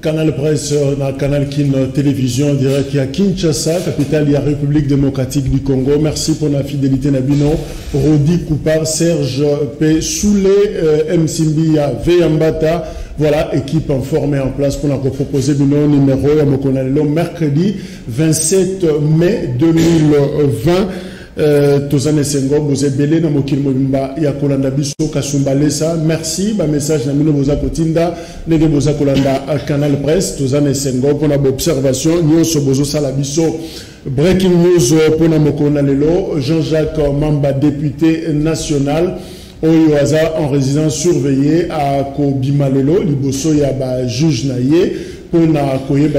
Canal Presse, Canal Kin Télévision, direct à Kinshasa, capitale de la République démocratique du Congo. Merci pour la fidélité Nabino. Rodi Koupar, Serge P. Soulé, Msimbia, Veyambata. Voilà, équipe formée en place pour nous proposer le numéro à Mokonalelo, mercredi 27 mai 2020. Tozane Sengo, vous êtes belé dans Mokil Mobimba, Yakolanda Biso, Kasumbalesa. Merci, ba message na mino boza kotinda, nege boza kolanda Canal Presse, Tozane Sengo, pour l'observation, Nyoso Bozo Salabiso. Breaking news pour Mokonalelo, Jean-Jacques Mamba, député national, Oyo Aza en résidence surveillée à Kobimalelo, Liboso Yaba juge naye. Pour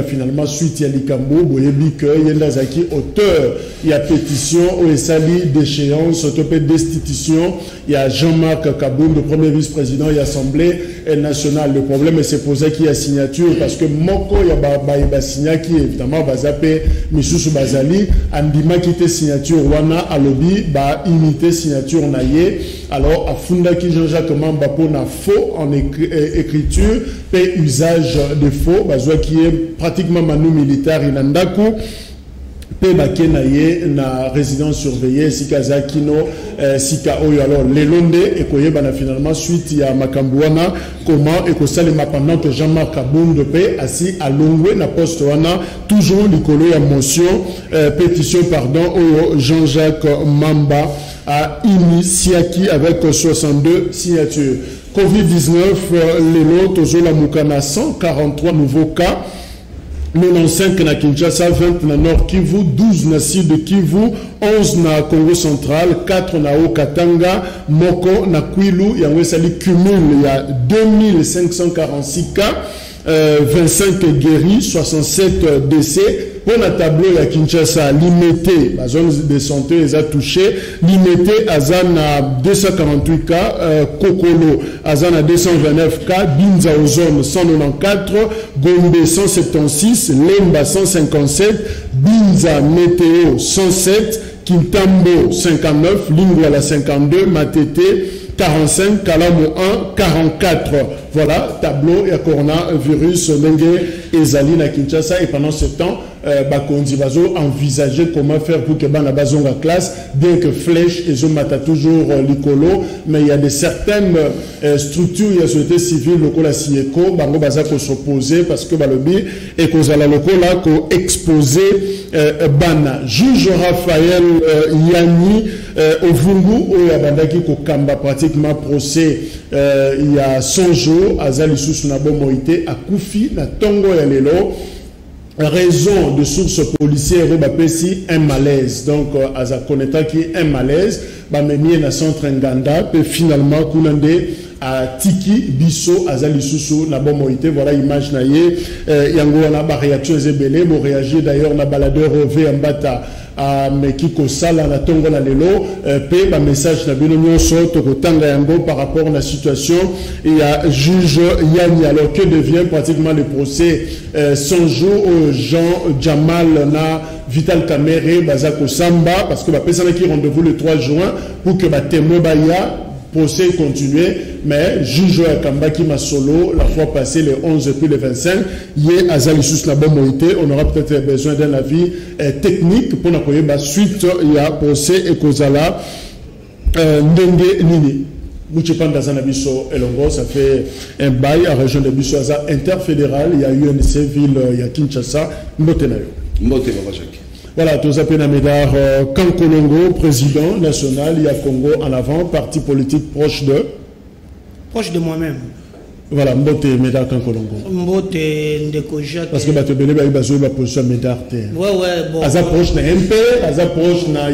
finalement suite à Likambo, Boyebi que Yendazaki auteur, il y a pétition, Oesali d'échéance, autopé destitution, il y a Jean-Marc Kaboum, le premier vice-président, il y a Assemblée nationale. Le problème c'est posé qu'il y a signature parce que Moko il y a signa qui évidemment va zapper Misusu Bazali, Andima qui était signature Wana Alobi, ba imité signature Naye. Alors à Fundaki Jean-Jacques Mamba pour na faux en écriture, et usage de faux. Qui est pratiquement manu militaire inandaku pe bakenaye na résidence surveillée sikaza kino sika oyo alors lelonde et koyeba finalement suite ya makambuana comment et ko salema pendant que Jean-Marc Kabound pe assis à Longwe na poste wana toujours likolo ya motion pétition pardon oyo Jean-Jacques Mamba a initiaki avec 62 signatures. Covid-19, les lots, Tozola Moukana, 143 nouveaux cas, 95 na Kinshasa, 20 na Nord Kivu, 12 na Sud Kivu, 11 na Congo Central, 4 na Haut-Katanga, Moko na Kwilu, Yangwesali cumule, il y a 2546 cas, 25 guéris, 67 décès. Pour le tableau à Kinshasa, limité, la zone de santé les a touchés, limité à Zana 248 cas, Kokolo à Zana 229 cas, Binza aux zones 194, Gombe 176, Lemba 157, Binza Météo 107, Kintambo 59, Lingwala 52, Matete 45, Kalamo 1, 44. Voilà, tableau et coronavirus, Nenge et Zali à Kinshasa. Et pendant ce temps, Bakondi Bazo envisager comment faire pour que Bana Bazonga classe, bien que Flèche et Zomata toujours l'icolo, mais il y a des certaines structures, il y a société civile, local à Sieko, Bango Baza qu'on s'opposer parce que Balobi et qu'on a la local là qu'on exposer Bana. Juge Raphaël Yani Ovungu, où il y a Bandaki qu'on kamba pratiquement procès il y a 100 jours, Azali Sousunabo Moïté, à Koufi, na Tongo Yalelo. Raison de sources policières, un malaise. Donc, à connaître qui un malaise, Bamemie na centre Nganda, puis finalement, Koulande à Tiki, Bisso, Azali Soussou, Nabo Moïté, voilà image naïe, Yango na ba réaction zébélé, mo réagir d'ailleurs na baladeur Rové Mbata. Mais qui sala na tongo na lelo pe ba message na bino nyonso to kotanga yango par rapport à la situation il y a juge Yani alors que devient pratiquement le procès 100 jours au Jean Jamal na Vital Kamere Bazako Samba parce que ba personne qui rendez-vous le 3 juin pour que ba témoin baya procès continuer, mais juge Kambaki Masolo, la fois passée, les 11 et puis les 25, hier, Azalisus la bonne moïté, on aura peut-être besoin d'un avis technique pour n'accueillir la suite, il y a procès et Kozala, Ndenge Nini. Mouchipan Zanabiso Elongo, ça fait un bail à la région de Bissoaza interfédéral, il y a UNC, ville, il y a Kinshasa, Mbotenayo. Mbotenayo, Jacques. Voilà, tous appels à Médard, Kankolongo, président national, il y a Congo en avant, parti politique proche de... Proche de moi-même. Voilà, Mbote Médard Kankolongo. Mbote Ndeko Jacques. Parce que tu as une position Médard. Ouais, bon. Az approche na MP, az approche na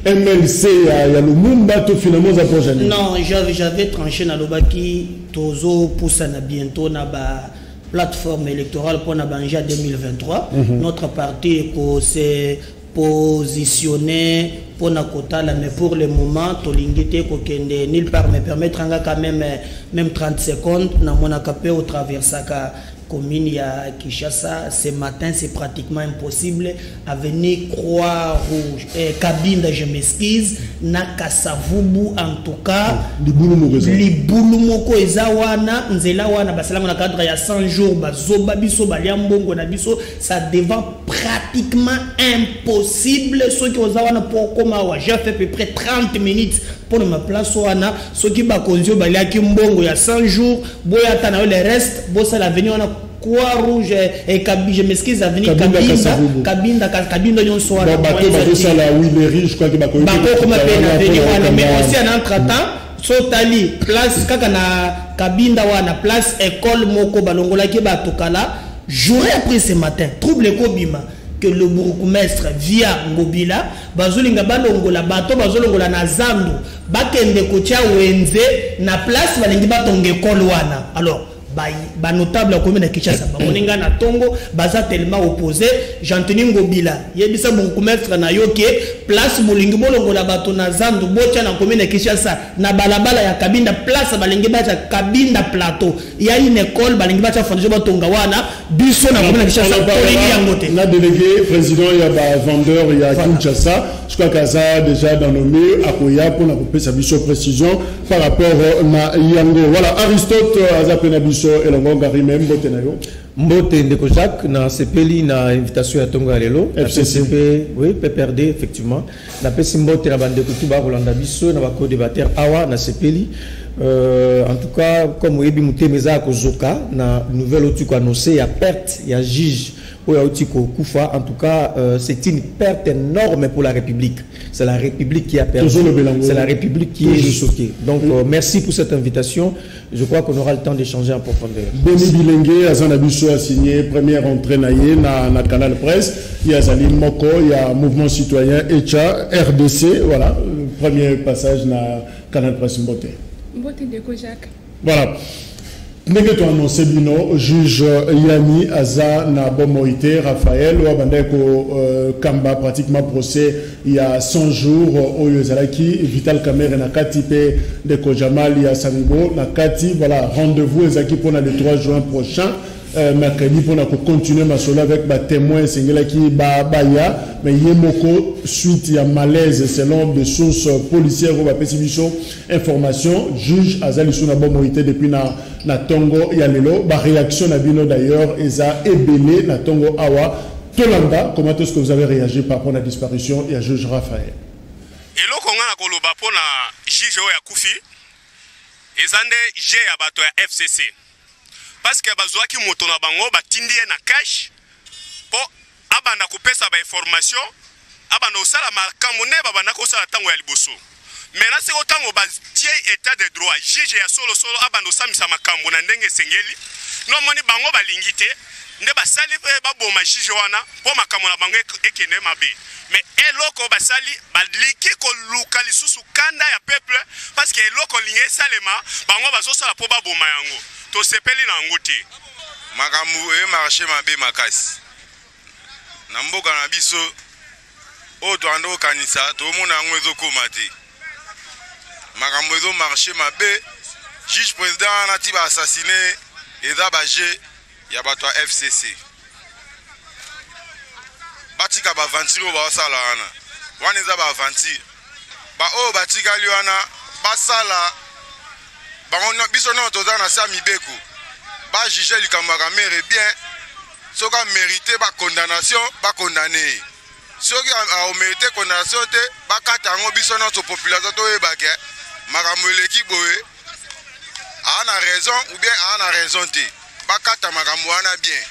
MLC, il y a le Mumba, tout finalement az approche. Non, j'avais tranché na Lobaki, Tozo poussa na bientôt na ba plateforme électorale pour na Banja 2023. Notre parti s'est positionné pour na kotala, mais pour le moment tolingité ko kende nulle part me permettre quand même 30 secondes na mona capé au traversaka commune à Kinshasa. Ce matin c'est pratiquement impossible à venir Croix-Rouge Kabinda, je m'excuse, na Kasavubu en tout cas libulu moko ezawana nzela wana basalango na cadre ya 100 jours bazoba biso baliambongo na biso, ça devient pratiquement impossible. Ceux qui ozawana pour comme j'ai fait à peu près 30 minutes pour ma place wana, ceux qui bakonzio baliaki mbongo ya 100 jours boya tana le reste bossa la venir on Croix-Rouge et je m'excuse à venir Kabinda yon soir mais aussi en entre-temps sotali place kaka na Kabinda wana place école moko balongola ki ba tokala jour après ce matin trouble kobima que le bourgmestre via Ngobila bazolinga balongola bato bazolongola na Zandu bakende kotia wenze na place balingi batonga école wana. Alors ba notable commune Kinshasa bamoninga na tongo baza tellement opposé Jean-Teni Ngobila yebisa bourgmestre na yoke place bolingi bolongola bato na Zandu botia na commune Kinshasa na balabala ya Kabinda place balingi bacha Kabinda plateau ya une école balingi bacha fondation batonga wana biso na commune Kinshasa bolingi yangote na délégué président ya ba vendeur ya Kinshasa je crois qu'Aza déjà dans nos murs à Koya pour na couper sa biso précision par rapport na yango. Voilà, Aristote Aza Penabiso et le Ngari même Botenayo. Mbote Ndeko Jacques na CPLI na invitation à Tongo Alelo FCCP oui PPRD effectivement na pesi Mbote na bande kutuba Rolanda biso na ba co-débatteur awa na CPLI en tout cas comme webi mutemeza ko zoka na nouvelle otuko annoncé ya perte ya juge Koufa. En tout cas, c'est une perte énorme pour la République. C'est la République qui a perdu. C'est la République qui est choquée. Donc, merci pour cette invitation. Je crois qu'on aura le temps d'échanger en profondeur. Boni Bilengue, Azanabiso a signé première entrée na Canal Presse. Il y a Zalim Moko, il y a Mouvement Citoyen, ECHA, RDC. Voilà, premier passage na Canal Presse Mbote. Mbote Ndeko Jacques. Voilà. Ndenge to annoncé bino juge Yami Aza na Bomoïté Raphaël ou abandeko Kamba pratiquement procès il y a 100 jours au Yozalaki Vital Kamer na Katipe de Kojamal il y a Samibo na Kati. Voilà, rendez-vous ezaki pour le 3 juin prochain. Mercredi pour continuer ma solo avec ma témoin Sengela qui baya mais yemoko suite à malaise selon des sources policières ou pessimisation information juge Azalisu na Bomoïté depuis na Tongo Yalelo ba réaction na bino d'ailleurs eza ebele na Tongo awa Tolanda. Comment est-ce que vous avez réagi par rapport à la disparition et à juge Raphaël elo konga na koloba pona juge ya kufi ezande je ya bato ya FCC parce que bazwaki moto na bango batindi na cash po abanda kopesa ba information abanda osala makambo ne babanda kosala tango ya liboso mena se otango batie état de droit juge ya solo abanda osamisa makambo na ndenge sengeli no moni bango balingite nde basali baboma juge wana po makambo na bango ekene mabe mais eloko basali baliki koluka lisusu kanda ya peuple parce que eloko linge salema bango bazosala po baboma yango to sepeli na ngoti makambo marché mabe makasi na mboka na biso o to ando kanisa to mona ngo ezokoma te makambo ezo marché mabe juge président na ti ba assassiné eza baje ya bato ya FCC batika ba ventilo ba sala wana eza ba ventilo ba o batika liwana basala bango biso no toza na sa mibeko ba juger likambo ka mere bien soka mérité ba condamnation ba condamné soki a mérité condamnation te ba kata ngo biso no to population to ebake makambo eleki boye ana raison ou bien ana raison te ba kata makambo wana bien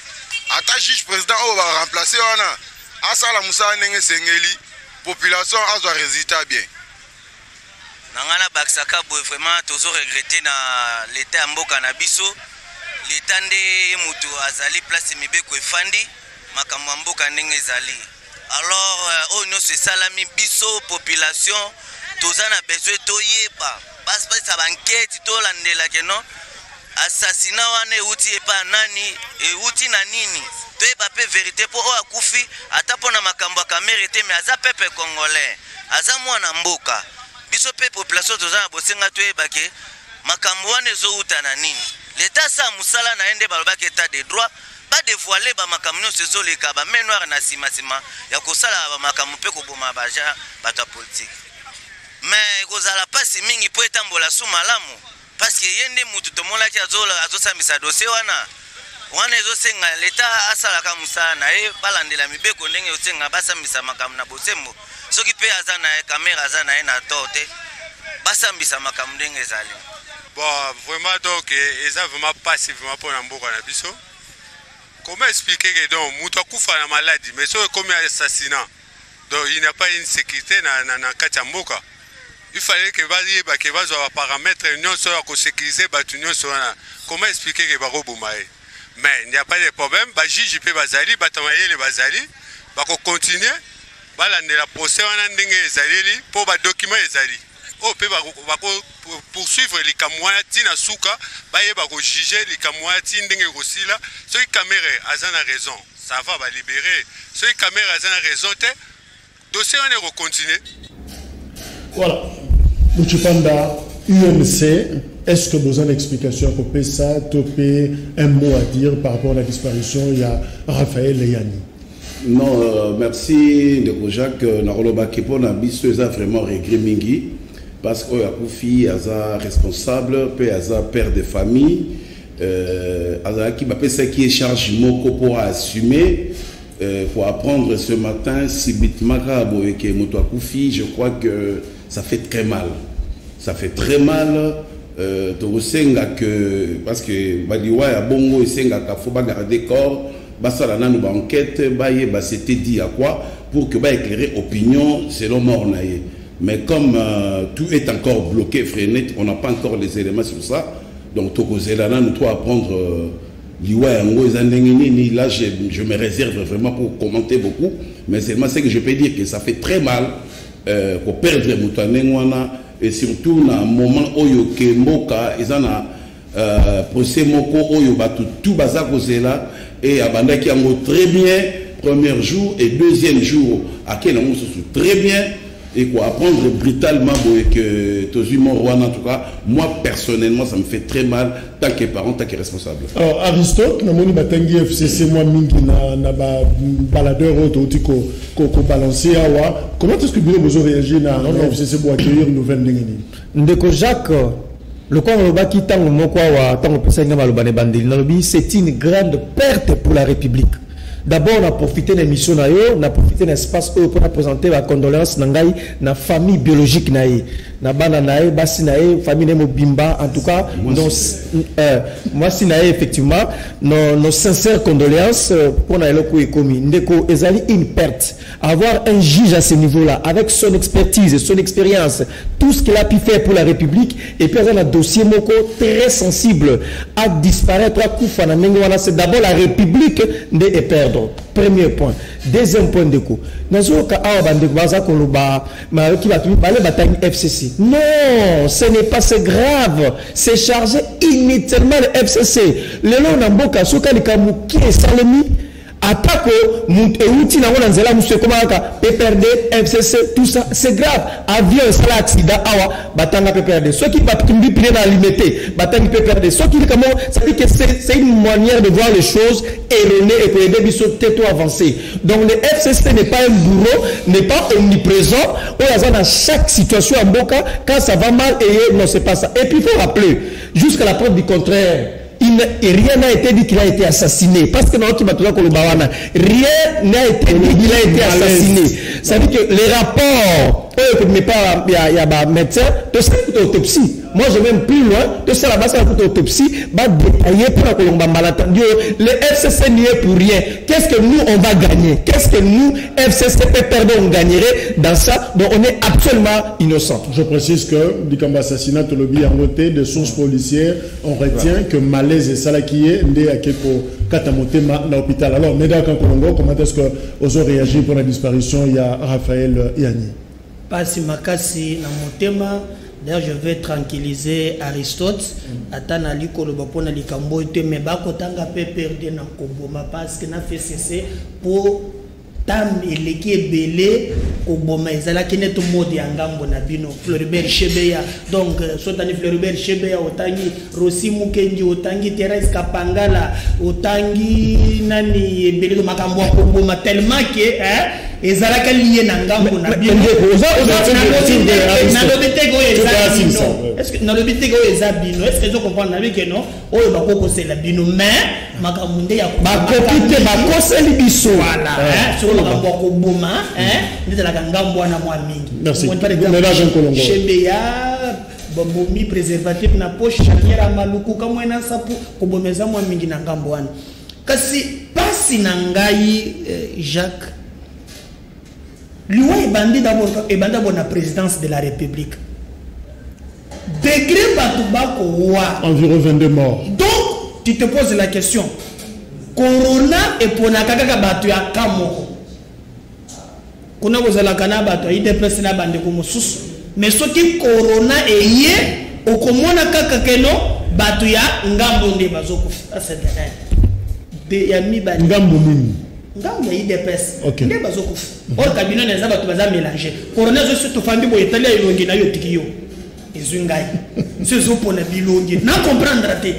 ata juge président o ba remplacer wana asala musala ndenge sengeli population azwa résultat bien Nangana Baksaka boy vraiment toujours regretter na l'état ya mboka na biso. L'état nde mutu azali place mibeko efandi makambo mboka ndenge ezali. Alors oh non c'est salami biso population tozana besoin toyeba. Bas sa banquette to landela keno assassinat wana euti epa nani euti na nini toyeba pe vérité po o akufi ata pona makambo kamere te mais aza pepe congolais aza mwana mboka biso pe population tozana bosenga toyeba ke makambo wana ezouta na nini l'état sa musala na ende balobaki état de droit ba dévoiler ba makambo nyonso ezoleka ba main noire na sima ya kosala ba makambo pe koboma baja bato politique mais kozala pasi mingi po etambola su malamu parce que yende mutu tomolaki azosambisa dossier wana ezosenga leta asalaka musala na ye balandela mibeko ndenge osenga basambisa makambo na bosembo soki pe aza na ye kamera aza na ye na to te basambisa makambo ndenge ezali. Bon vraiment donc eza vraiment pasi vraiment pour na mboka na biso. Comment expliquer que donc mutu akufa na maladie mais so comme assassinat donc il n'y a pas une sécurité na kati ya mboka. Il fallait que les paramètres soient sécurisés. Comment expliquer que mais il n'y a pas de problème. Les juges peuvent les bazali, continuer. La procès pour les documents. Poursuivre les camois, tina souka, juger les camois, tindengue ceux qui caméra ont raison, ça va libérer. Ceux qui caméra ont raison, dossier on est continuer. Voilà. Mouchipanda, UMC, est-ce que vous avez une explication pour ça, topé un mot à dire par rapport à la disparition? Il y a Raphaël Leyani. Non, merci de Jacques. Naroloba Kepo n'a vraiment regret mingi parce que Akoufi est responsable, puis est père de famille, qui est chargé moko pour assumer. Pour apprendre ce matin, si Bitmaka et Moto Akoufi, je crois que ça fait très mal. Ça fait très mal. Parce que Badiwa a bongo et senga faut pas garder corps. Basalana nous enquête, c'était dit à quoi pour que éclairer opinion selon Mornaye. Mais comme tout est encore bloqué, freiné, on n'a pas encore les éléments sur ça. Donc Tokozelana nous doit apprendre. Là, je me réserve vraiment pour commenter beaucoup, mais seulement c'est que je peux dire que ça fait très mal pour perdre Moutanengwana et surtout dans un moment où Mboka ils ont procès Moko où tout bazar là et Abanda qui a très bien premier jour et deuxième jour à quel moment très bien et quoi apprendre brutalement que Tozimo Rwanda en tout cas moi personnellement ça me fait très mal tant que parent tant que responsable. Alors Aristote na moni batangi FCC moi mingi na baladeur autotiko ko balancer awa comment est-ce que vous avez réagi na FCC pour accueillir une nouvelle ndengeni ndeko Jacques le corps lobaki tango moko wa tango pesenga malobane bandeli nalobi c'est une grande perte pour la République. D'abord, on a profité de l'émission, on a profité de l'espace pour présenter la condolence dans la famille biologique. Na bana nae basi nae famille Mobimba en tout cas moi si nae effectivement nos sincères condoléances pour naeloko ekomi ndeko ezali une perte avoir un juge à ce niveau-là avec son expertise et son expérience tout ce qu'il a pu faire pour la République et puis un dossier moko très sensible à disparaître à kufa na ndenge c'est d'abord la République de perdre. Premier point. Deuxième point de coup. Non, ce n'est pas c'est grave. C'est chargé inutilement le FCC. Le long d'Amboka, ce qu'il qui est salami. Attaque outil na wana nzela monsieur komaka PPRD FCC tout ça c'est grave avion c'est l'accident awa batanga PPRD ceux qui batumbi pile na limité batanga PPRD ceux qui comment ça dit que c'est une manière de voir les choses erronées et que les biso teto avancer donc le FCC n'est pas un bourreau n'est pas omniprésent on a dans chaque situation à Mboka quand ça va mal et non c'est pas ça et puis il faut rappeler jusqu'à la preuve du contraire rien n'a été dit qu'il a été assassiné. Parce que dans rien n'a été dit qu'il a été assassiné. Ça veut dire que les rapports mais pas il y a médecin, tout ça pour autopsie. Moi je vais même plus loin, tout ça là-bas ça pour autopsie, va détailler pour la Colomba malentendu. Le FCC n'y est pour rien. Qu'est-ce que nous on va gagner? Qu'est-ce que nous FCC perdre on gagnerait dans ça? Donc on est absolument innocent. Je précise que du camp assassinat au lobby en côté de sources policières, on retient que malaise et salakié ndé akeko katamotema dans l'hôpital. Alors Médard Kankolongo, comment est-ce que vous avez réagi pour la disparition? Il y a Raphaël Yanni. Pas si makasi na motema. D'ailleurs, je vais tranquilliser Aristote. Atana likolo bapona likambo ete me bakotanga pe perdre na koboma parce que na fait cesser pour tam eleki ebele koboma ezala kine to mode ya ngambo na bino Floribert Chebeya. Donc sotani Floribert Chebeya otangi Rossi Mukendi otangi Thérèse Kapangala otangi nani ebele to makambo koboma tellement que ezalaka lié na ngambo na bino est-ce que dans le bitego ezabino est-ce que vous comprenez avec que non oyo bakoko c'est la bino mais makamunde ya bakopite bakoseli biso voilà sur le ngambo ko boma ndela ngambo na mwa mingi merci Chebeya bombomi préservatif na poche chaniera maluku kamwe na sapu kobomeza mwa mingi na ngambo wana kasi pasi na ngai Jacques lui bandi d'abord et bandi d'abord la présidence de la République. Degré Batubako wa environ 22 morts. Donc tu te poses la question. Corona et ponakaka batu ya kamoko. Kuna kozala kana batu ide pesa na bande ko mususu. Mais ce qui corona et yé okomona kaka keno batu ya ngambo nde bazokufa. C'est de ya mi bandi. Ngambo nini? Ngambo ya IDPS nde bazokufa or cabinet na zaba tubaza mélanger corona zo surtout famille boye tali elongi na yo tikiyo ezungai sezo pona bilongi na comprendre te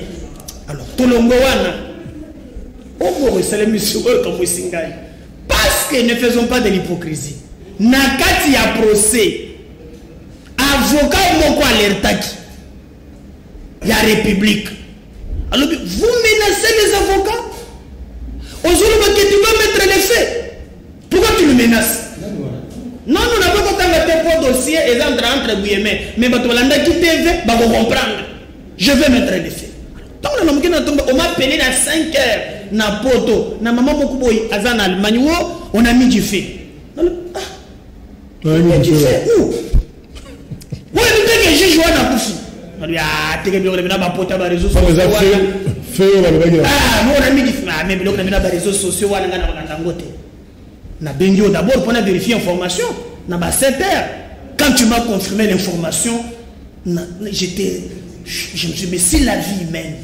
alors tolongo wana obo resele monsieur comme singai parce que ne faisons pas de l'hypocrisie na kati ya procès avocat moko alertaki ya République alors vous menacez les avocats. Aujourd'hui, tu vas mettre les faits. Pourquoi tu le menaces? Non, nous n'avons pas tant de dossier et entre guillemets. Mais tu vas comprendre. Je vais mettre les faits. On m'a appelé à 5 heures. Na poto. Na maman Mokuboy, Azan Allemagne, on a mis du fait. Où? Oui, mais j'ai joué à la pousse. Ah, tu as réseaux sociaux. Ah, nous on a mis des mais on a mis des réseaux sociaux. D'abord, pour vérifier l'information. Je Quand tu m'as confirmé l'information, je me suis dit, mais si la vie humaine,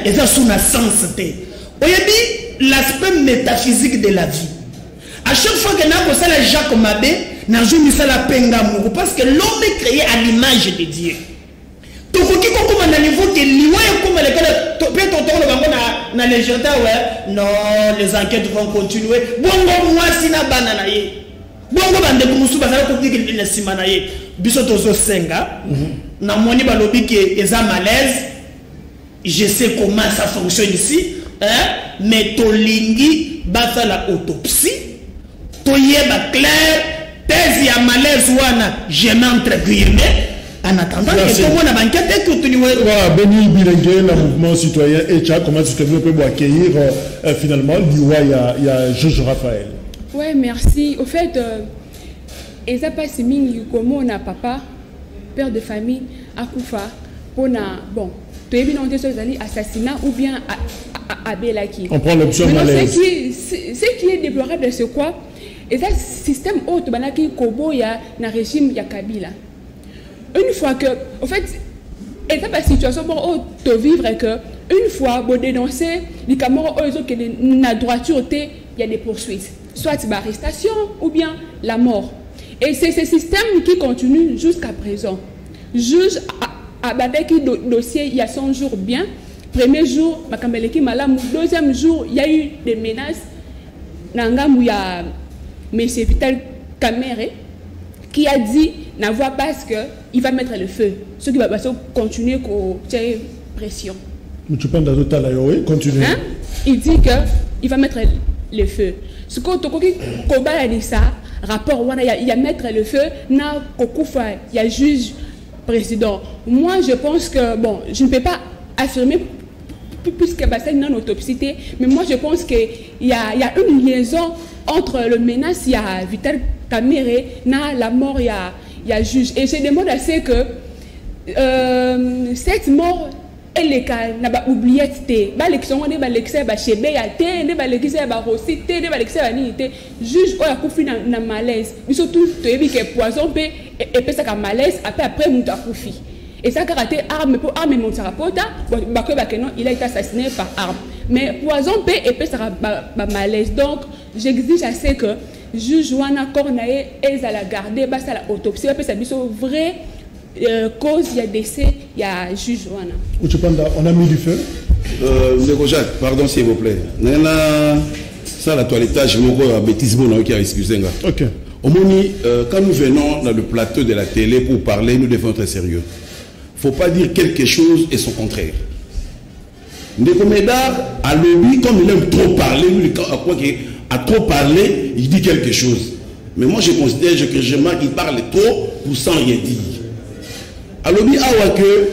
et ça sous la sens, on a dit l'aspect métaphysique de la vie. À chaque fois que nous avons Jacques Mabé, nous avons mis ça la penga parce que l'homme est créé à l'image de Dieu. Donc, qui comme à niveau que l'IWA comme non, les enquêtes vont continuer. Bongo moi si na banana ye. Bongo bande kumusu basala ko dire que le simana ye. Biso tozo senga. Na moni balobi que eza malaise. Je sais comment ça fonctionne ici, mais tolingi basala autopsie. Toyeba clair thèse ya malaise wana je m'entre guillemets. En attendant que tout le monde a banquette continue. Béni Bilingue, le mouvement citoyen ECHA, comment est-ce que vous pouvez accueillir finalement l'IWA, il y a Georges Raphaël. Oui, merci. Au fait, et ça passe comment on a papa, père de famille, à Koufa, on a, bon, tu es bien en assassinat ou bien à Belaki. On prend l'option malaise. Ce qui est déplorable, c'est quoi? Et ça, système autre, qui Kobo, il y a un régime, il y a Kabila. Une fois que, en fait, et ça, la situation pour te vivre que, une fois, pour dénoncer, les camarades, la droiture, il y a des poursuites. Soit l'arrestation ou bien la mort. Et c'est ce système qui continue jusqu'à présent. Juge avec le dossier, il y a 100 jours bien. Premier jour, deuxième jour, il y a eu des menaces. Il y a M. Vital Kamere qui a dit n'avoir pas qu'il va mettre le feu. Ce qui va continuer à pression. Tu penses que continuer. Il dit qu'il va mettre le feu. Ce que tu as dit ça, rapport il y a mettre le feu na kokufa il y a juge président. Moi je pense que bon, je ne peux pas affirmer puisque c'est une autopsie, mais moi je pense qu'il y a une liaison entre le menace, il y a Vital Kamerhe, na la mort, il y a juge. Et je demande assez que cette mort, elle est n'a pas oublié l'élection, on est l'élection chez Béaté, on est l'élection Rossi, on est l'élection juge, on a couffé na malaise. Mais surtout, tu as vu que poison et puis ça malaise après mon couffé. Et ça a raté arme pour arme mon sarapota, il a été assassiné par arme. Mais poison et puis ça a malaise. Donc j'exige assez que juge Wana Cornae et à la garder, basta la autopsie, puis ça dit vrai cause, il y a décès, il y a juge Wana. On a mis du feu. Ndeko Jacques, pardon s'il vous plaît. Ça la toilettage, mon bêtise bon qui a excusé. Ok. Au moni, quand nous venons dans le plateau de la télé pour parler, nous devons être sérieux. Il ne faut pas dire quelque chose et son contraire. Ndeko Médard a lobby, comme il aime trop parler, a trop parlé, il dit quelque chose. Mais moi je considère que je remarque qu'il parle trop pour sans rien dire. A lobby awa que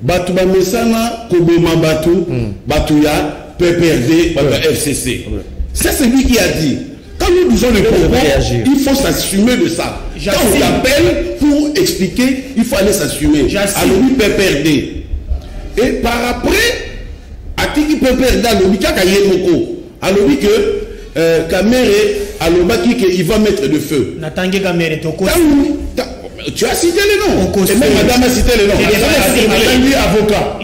Batu Bamesana, Koboma Batu, Batouya, PPRD, FCC. Ça c'est lui qui a dit. Quand nous disons le pouvoir, il faut s'assumer de ça. Quand on t'appelle pour expliquer, il faut aller s'assumer. Alors lui peut perdre. Et par après, à qui peut perdre, alors lui alors lui que Kamerhe, alors il va mettre le feu. Tu as cité les noms. Et même madame a cité les noms. Lui avocat.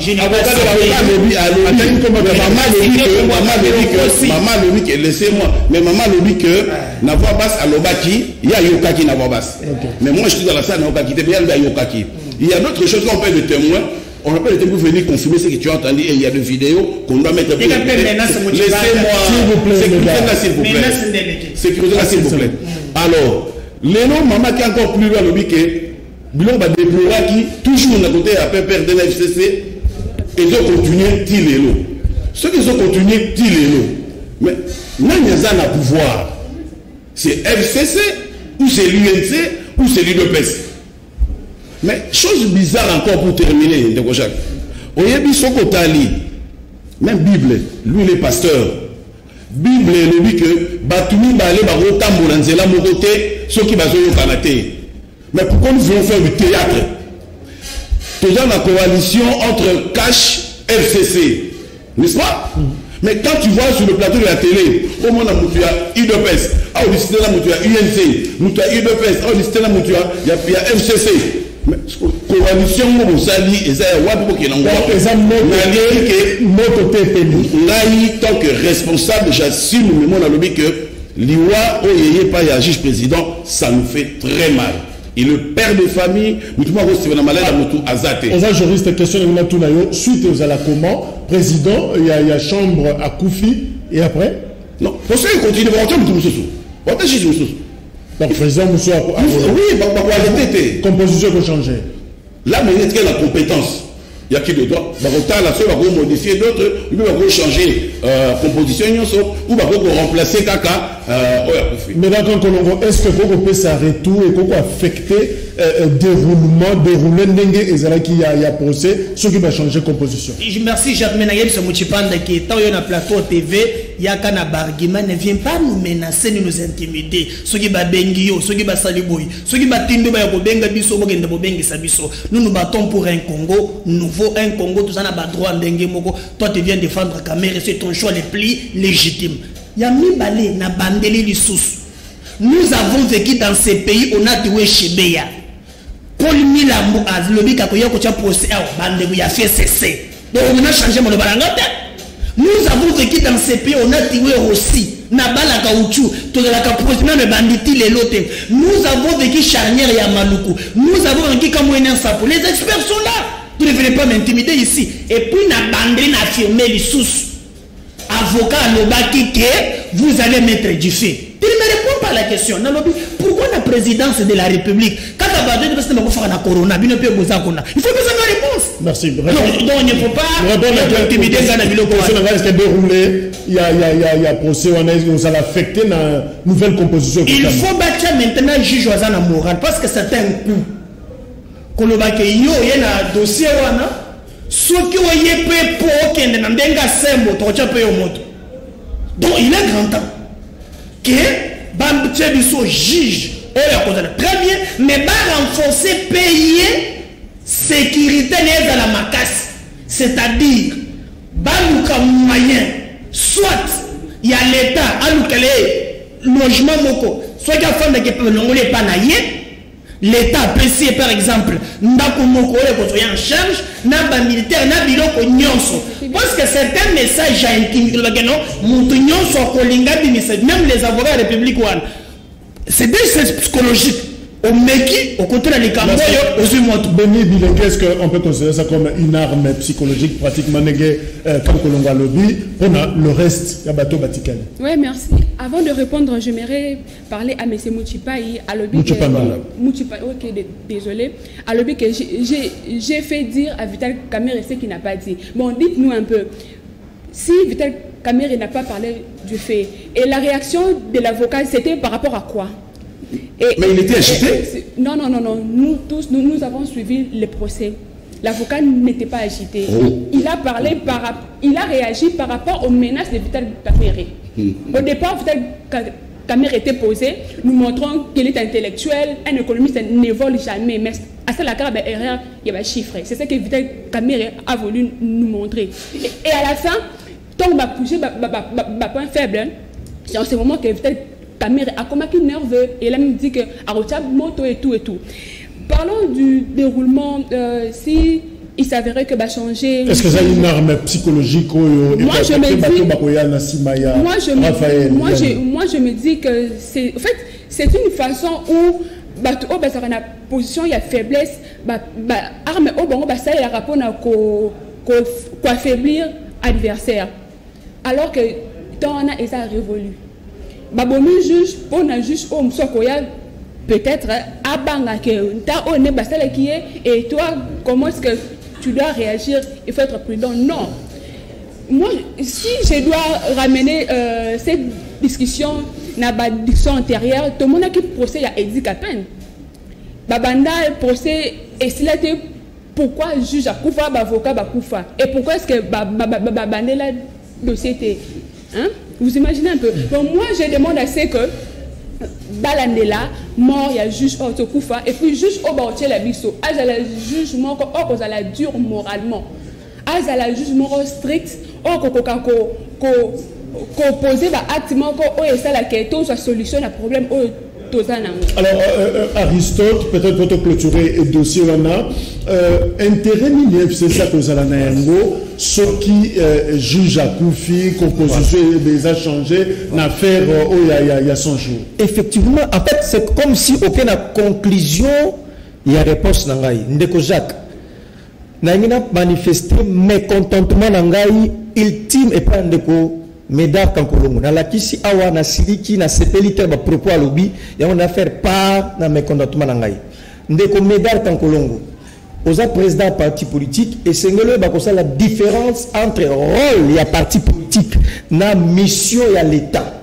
Maman le dit que laissez-moi. Mais maman le dit que n'avoir basse à l'obaki, il y a Yokaki n'avoir basse. Mais moi je suis dans la salle Yokaki, il y a Yokaki. Il y a d'autres choses qu'on appelle de témoins. On appelle les témoins pour venir confirmer ce que tu as entendu et il y a des vidéos qu'on doit mettre. Laissez-moi. S'il vous plaît. Sécurité, s'il vous plaît. Alors. Les noms, maman qui est encore plus loin, le dit que Bilon va déplorer qui, toujours à côté à PPR de l'FCC, et ils ont continué les lots. Ceux qui ont continué les lots. Mais, non, il y a un pouvoir. C'est FCC, ou c'est l'UNC, ou c'est l'UDPS. Mais, chose bizarre encore pour terminer, Ndeko Jacques. Oyebi Sokotali, même Bible, lui il est pasteur. Bible lui que Batumi balé baro tambola nzela mon côté ceux qui bazo yo kanaté. Mais pourquoi nous voulons faire du théâtre? Toujours la coalition entre Cash FCC, n'est-ce pas? Mais quand tu vois sur le plateau de la télé, au moins il y a UDPS, au lycée là il y a UNC, il y a UDPS, au lycée là il y a FCC. Mais coalition Mobosali et ça wapi qui n'ont pas tant que responsable, j'assume mais mon lobby que l'IWA oyeye pas y juge président, ça nous fait très mal. Et le père de famille, nous devons recevoir malade à Moutou Azate. Les juristes question de Matunayo, suite aux à la comment, président, il y a chambre à Koufi et après. Non, pour ça il continue à voter Moutou Moussou. Voter chez Moussou. Donc, président Moussou a oui, composition peut changer. Là, mais il y a la compétence. Il y a qui de droit. La seule va modifier d'autres, il va changer composition ou va remplacer Kaka. Mais là, quand on est-ce que vous pouvez s'arrêter et qu'on va affecter dérouler n'engue et zala qui y a procès, ce qui va changer composition. Merci Jacques Menayel ce Mouchipanda qui est dans un plateau TV. Yakana Barguima ne vient pas nous menacer, nous intimider. Ce qui va bengio, ce qui va saliboy, ce qui va tindo ba ko benga biso bo genda bo bengi sabiso. Nous nous battons pour un Congo nouveau, un Congo tout ça n'a pas droit ndenge moko. Toi tu viens défendre Kamerhe, c'est ton choix le plus légitime. Yami balé na bandeli lisusu. Nous avons vécu dans ces pays, on a tué Chebeya. Paul Milambo a lobby kakoya ko tia procès au bande ya fait cesser. Donc on a changé mon balangate. Nous avons vécu dans ces pays, on a tué aussi. Nabala Kaouchou, Tozalaka Prosima, mais banditi les lotes. Nous avons vécu charnière et Amaloukou. Nous avons vécu comme un sapo. Les experts sont là. Vous ne venez pas m'intimider ici. Et puis, Nabandrine a affirmé les sous. Avocat à Lobaki que vous allez mettre du fait. Il ne me répond pas à la question. Pourquoi la présidence de la République, quand la corona, il faut que ça ait une réponse. Merci. Donc il ne faut pas intimider ça. Est-ce qu'il déroulé, il y a procès, on s'est affecté dans la nouvelle composition. Il faut battre maintenant juge Wazana moral parce que c'est un coup. Kolobake yo y a un dossier wana. Ceux qui ont été pour qu'il n'y ait pas sembo, donc il est grand temps que Bambouche Bisso juge très bien, mais va renforcer payer sécurité dans la macasse. C'est-à-dire, Bambouka moyen, soit il y a l'État, à nous logement moko, soit il y a femme qui peut l'envoyer pas naïe. L'État apprécie par exemple ndako moko en charge naba militaire na biloko nyonso parce que c'est un message à intimidation même les avocats de la République c'est des psychologique au meki au côté de l'écamboyo aux humoto Beni Bilengue, est-ce qu'on peut considérer ça comme une arme psychologique pratiquement négée comme Kolonga Lobby pour le reste ya bateau Vatican? Oui, merci. Avant de répondre, j'aimerais parler à M. Mouchipaï, à Lobby. Mouchipaï, ok, désolé. À Lobby que j'ai fait dire à Vital Kamerhe ce qu'il n'a pas dit. Bon, dites-nous un peu. Si Vital Kamerhe n'a pas parlé du fait, et la réaction de l'avocat, c'était par rapport à quoi? Mais il était agité? Non. Nous tous, nous avons suivi le procès. L'avocat n'était pas agité. Oh. Il a réagi par rapport aux menaces de Vital Kamerhe. Au départ, Vital Kamerhe était posé, nous montrons qu'il est intellectuel, un économiste ne vole jamais. Mais à ça, la carte erreur, il y a un chiffre. C'est ce que Vital Kamerhe a voulu nous montrer. Et à la fin, tant qu'on va pousser point faible, c'est en ce moment que Vital Kamerhe a commencé nerveux et il a même dit que Arocha moto et tout. Parlons du déroulement, si il s'avérait que va changer. Est-ce que ça a une arme psychologique? Moi je me dis que c'est en fait c'est une façon où dans la position il y a faiblesse, arme au bon ça il y a rapport à affaiblir adversaire. Alors que tant on a ça révolu. Babomi juge pour un juge au Msokoya peut-être abanga que ta on est basale qui est et toi comment est-ce que tu dois réagir? Il faut être prudent. Non. Moi, si je dois ramener cette discussion dans la discussion antérieure, tout le monde a qui procès à Edi Kapen. Babanda procès et s'il a été pourquoi juge à Koufa, avocat à Koufa et pourquoi est-ce que Babanda la dossier était hein? Vous imaginez un peu. Donc moi je demande à ce que Balandela mort il y a juge Koufa et puis juge Obaoche la biso azala jugement ko kozala dur moralement azala jugement strict ko poser ba actement ko esa la keto soit solution à problème alors Aristote peut-être pour clôturer le dossier intérêt minier c'est ça que ça ce qui juge à Koufi composition déjà changé l'affaire il y a 100 jours. Effectivement en fait c'est comme si aucune conclusion il y a réponse nangai ndeko Jacques n'a manifesté mécontentement nangai ultime et pas ndeko Médard Kankolongo na lakisi awa na siliki na sepeli te ba propos à lobby ya on a faire part na mécontentement nangai ndeko Médard Kankolongo oza président parti politique et c'est la différence entre rôle et parti politique na mission ya l'état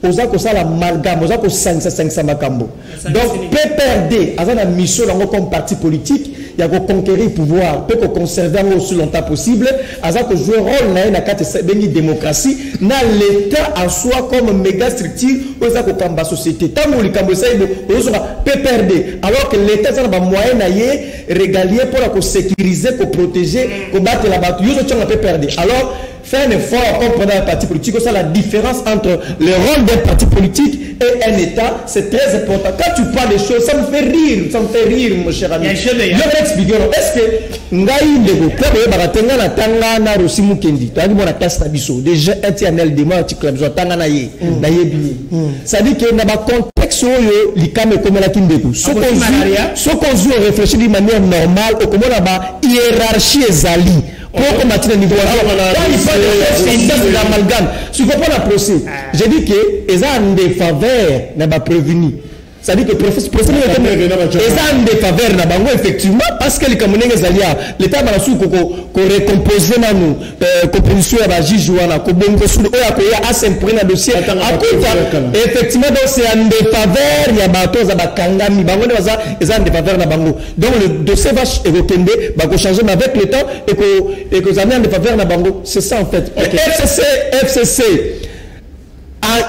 oza ko sala amalgame oza ko sangisa makambo donc PPRD a une mission comme parti politique il y a conquérir pouvoir peut conserver aussi longtemps possible aza ko jouer rôle na carte bengi démocratie na l'état en soi comme méga structure oza ko kamba société tango likambo saibo ozo PPRD alors que l'état ça ba moyen na ye régalier pour sécuriser pour protéger pour battre la bataille yozo tchanga PPRD alors faire un effort comme pendant un parti politique, c'est la différence entre le rôle d'un parti politique et un État, c'est très important. Quand tu parles des choses, ça me fait rire, mon cher ami. Je vais t'expliquer. Est-ce que Ngaï Ndego, comme Baratenga na Tanga na Rosimu Kendi, tu as dit mon classe Nabiso, déjà éternel des mois, tu clames, Tanga na ye, na ye bini. Ça dit que dans le contexte où l'ICAM comme la Kindeko, ce qu'on joue réfléchir de manière normale, au comment la hiérarchie est zali. Pour combattre le niveau l'amalgame. Si vous comprenez le procès, j'ai dit que les gens des faveurs n'ont pas prévenu. c'est-à-dire que professeur en défaveur na bango effectivement parce que les Camerounais zalia l'état ba su ko récomposer na nous composition ya ba juge wana ko bongo su o ya ko ya asemprer na dossier effectivement donc c'est en défaveur ya ba toza ba kangami bango ne baza en défaveur na bango donc le dossier va retendre ba ko changer mais avec le temps et que ça en défaveur na bango c'est ça en fait. FCC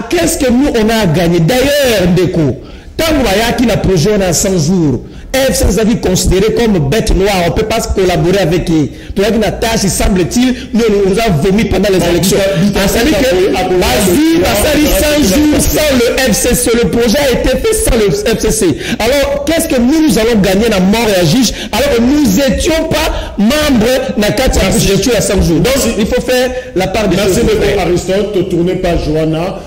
qu'est-ce que nous on a gagné d'ailleurs Ndeko tant qu'il y a un projet en 100 jours, FCC est considéré comme bête noire, on ne peut pas collaborer avec eux. Tout à la tâche, il semble-t-il, nous avons vomi pendant les élections. C'est-à-dire que, vas-y, passer 100 jours sans le FCC, le projet a été fait sans le FCC. Alors, qu'est-ce que nous allons gagner dans mort et à juge, alors que nous n'étions pas membres de la 4 gestion à 100 jours. Donc, il faut faire la part des choses. Merci beaucoup, Aristote. Tournez pas, Johanna.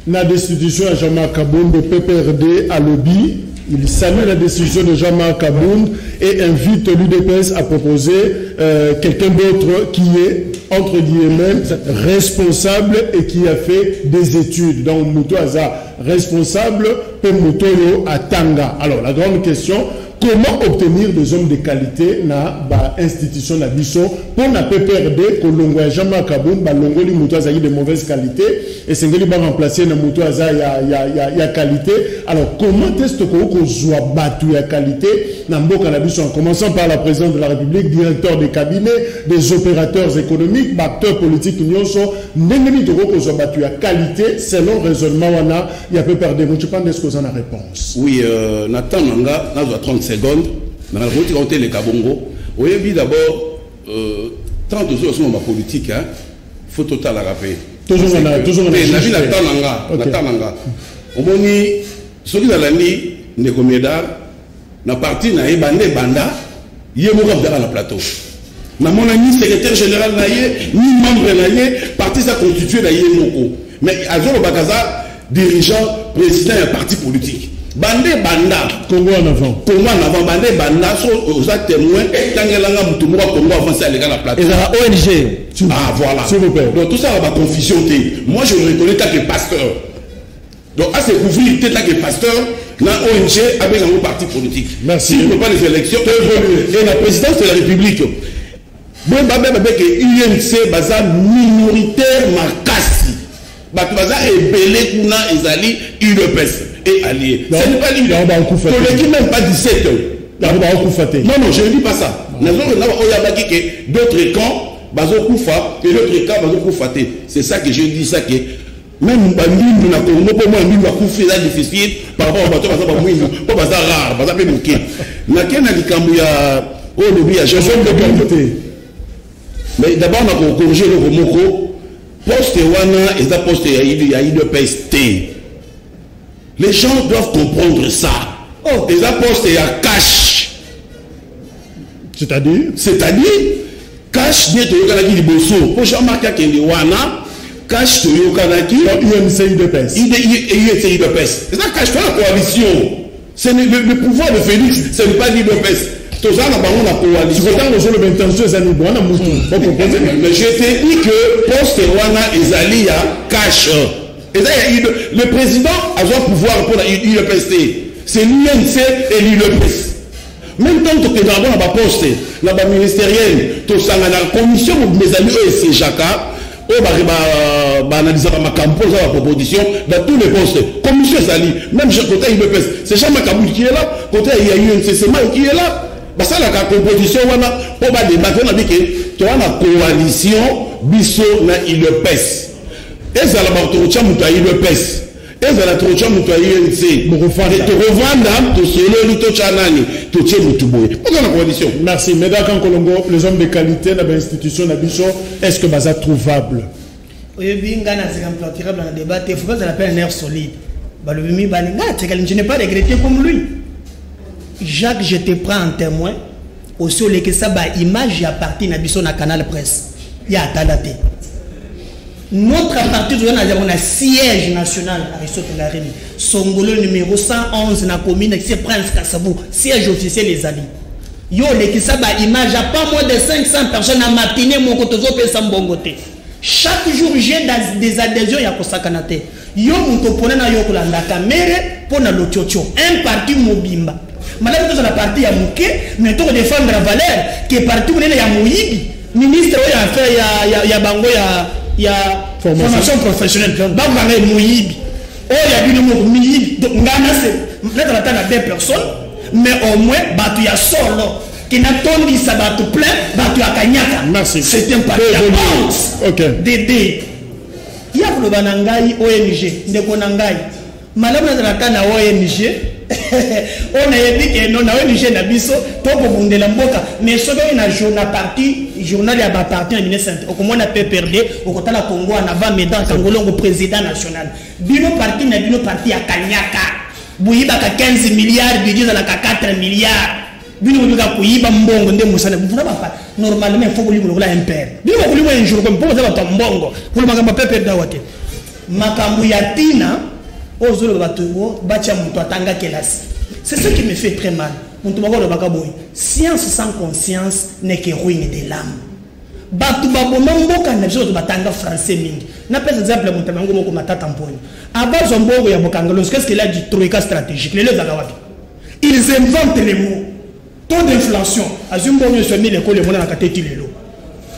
La décision de Jean-Marc Kabound de PPRD à lobby. Il salue la décision de Jean-Marc Kabound et invite l'UDPS à proposer quelqu'un d'autre qui est, entre guillemets, responsable et qui a fait des études. Donc, Mouto Aza, responsable, pour Moutoyo à Tanga. Alors, la grande question, comment obtenir des hommes de qualité dans l'institution de Bisso pour la PPRD que l'on voit Jean-Marc Kabound, l'on voit Mouto Aza de mauvaise qualité et c'est qu'il va remplacer le Mouto Aza il y a qualité. Alors, comment est-ce qu'on soit battu à qualité dans Bisso en commençant par la présidente de la République, directeur des cabinets, des opérateurs économiques, acteurs politiques, nous soit battu à qualité selon le raisonnement il y a PPRD. Je pense que vous avez la réponse. Oui, Nathan Manga, nous avons 30 secondes. Dans la route, on les Kabongo. Oui, d'abord, 30 jours sur ma politique, il faut total la rappeler. Toujours la vie Nathan Manga. Au moins, ceux qui ont l'année, ne comédar, na parti na ebande banda, il y a dans le plateau. Na mon ami secrétaire général ni membre parti ça constitué na yemoko. Mais Azoro Bakaza, dirigeant, président d'un parti politique. Bandé Banda, Congo en avant, Bandé Banda, aux témoins, Tangelanga Moutoumouba, Congo avancé à la plateforme. Et la ONG. Ah voilà. S'il vous plaît. Donc tout ça va confusion. Moi je le reconnais tant que pasteur. Donc à se couvrir, tu es tant que pasteur, la ONG avec un parti politique. Merci. Si ne pas les élections, et la présidence de la République. Bon, avec l'UNC, baza minoritaire makasi. Baza est belé kuna ezali UDPS. Et allié. Ce n'est pas l'idée. On ne dit même pas 17 heures. Non, je ne dis pas ça. D'autres camps, et d'autres camps, c'est ça que je dis, ça que même Bambi, pour moi, il va difficile par rapport au bateau, pas rare, pas peu bouquet. Mais d'abord, on a corrigé le remoko. Poste wana et la poste a eu de PST. Les gens doivent comprendre ça. Oh, les apôtres, il y a cash. C'est-à-dire, cash, il y a des bosso. Pour Jean-Marc Kendewana, cash, il y a UNCI de PES. UNCI de PES. C'est ça, cash, la coalition. C'est le pouvoir de Félix, ce n'est pas l'UDPS. Tout ça, on a coalition. Mais je t'ai dit que poste Wana et Zali, il y a cash. Le président a le pouvoir pour l'UPST. C'est l'UNC et l'UPS. Même temps que nous avons la poste, la ministérielle, tout ça, la commission de mes amis, c'est Jacques, on va analyser ma campagne, la proposition dans tous les postes. Commission Zali, même côté l'UPS, c'est Jean-Marc Kaboul qui est là, côté il y a UNC, c'est moi qui est là. Ça, la proposition, on va débattre, on a dit que tu as la coalition, Bisso, na l'UPS. Et ça la bartoucha mutaï le pes. Et ça la trocha mutaï UNC. Te revendre, te solo, te chanani, te tient mutuboy. Pas dans la coalition. Merci. Mesdames, en Colombo, les hommes de qualité dans l'institution d'Abisso, est-ce que ça trouvable? Oui, bien, c'est un plan tirable dans le débat. Il faut pas qu'on un air solide. Je n'ai pas regretté comme lui. Jacques, je te prends en témoin. Au sol, que ça, image appartient à Abisso dans le canal presse. Il y a Tadate. Notre parti, nous avons un siège national à Rissotellarimi. Songolo numéro 111 dans la commune, c'est Prince Kassabou, siège officiel les alliés. Yo, les qui savent image, à pas moins de 500 personnes à matinée, mon côté, sans bon côté. chaque jour j'ai des adhésions ya kosakanate yo muto pona na yo kolanda kamere pona lotiocho un parti mobimba malgré que la partie ya muke mais to défendre la valeur que parti monene ya moyibi ministre ya fait ya bango ya formation professionnelle bango ngana moyibi ya bino mo moyibi donc ngana c'est là dans la deux personnes mais au moins batu ya solo qui n'a tondi ça batu plein batu ya kanyaka. Merci. C'est un parti à pense. OK. Dédé. Ya ko banangai ONG ndeko nangai. Malamu na kana ONG. On a dit que non na ONG na biso to ko bundela mboka mais sodo ina journal parti journal ya ba parti en 1950 okomona PPRD okotala Congo en avant medan Kangolongo président national. Bino parti na bino parti ya kanyaka. Buyiba ka 15 milliards budget za la ka 4 milliards. Bino ko kuyiba mbongo nde musana bufuna ba normalement il faut que libolo la impère bino ko libo un jour comme pour ça ba mbongo pour makamba pepe dawate makambu ya tina ozolo batu bacha muto atanga kelasi. C'est ce qui me fait très mal. Muto makolo bakaboy science sans conscience n'est que ruine de l'âme. Batu baboma mboka na biso batanga français mingi na par exemple muto mango moko matata mponi abazo mbongo ya bokangalo qu'est-ce qu'il a dit troïka stratégique les zakawapi ils inventent les mots. Taux d'inflation, azumbo on se met l'école et on a cateti lelo.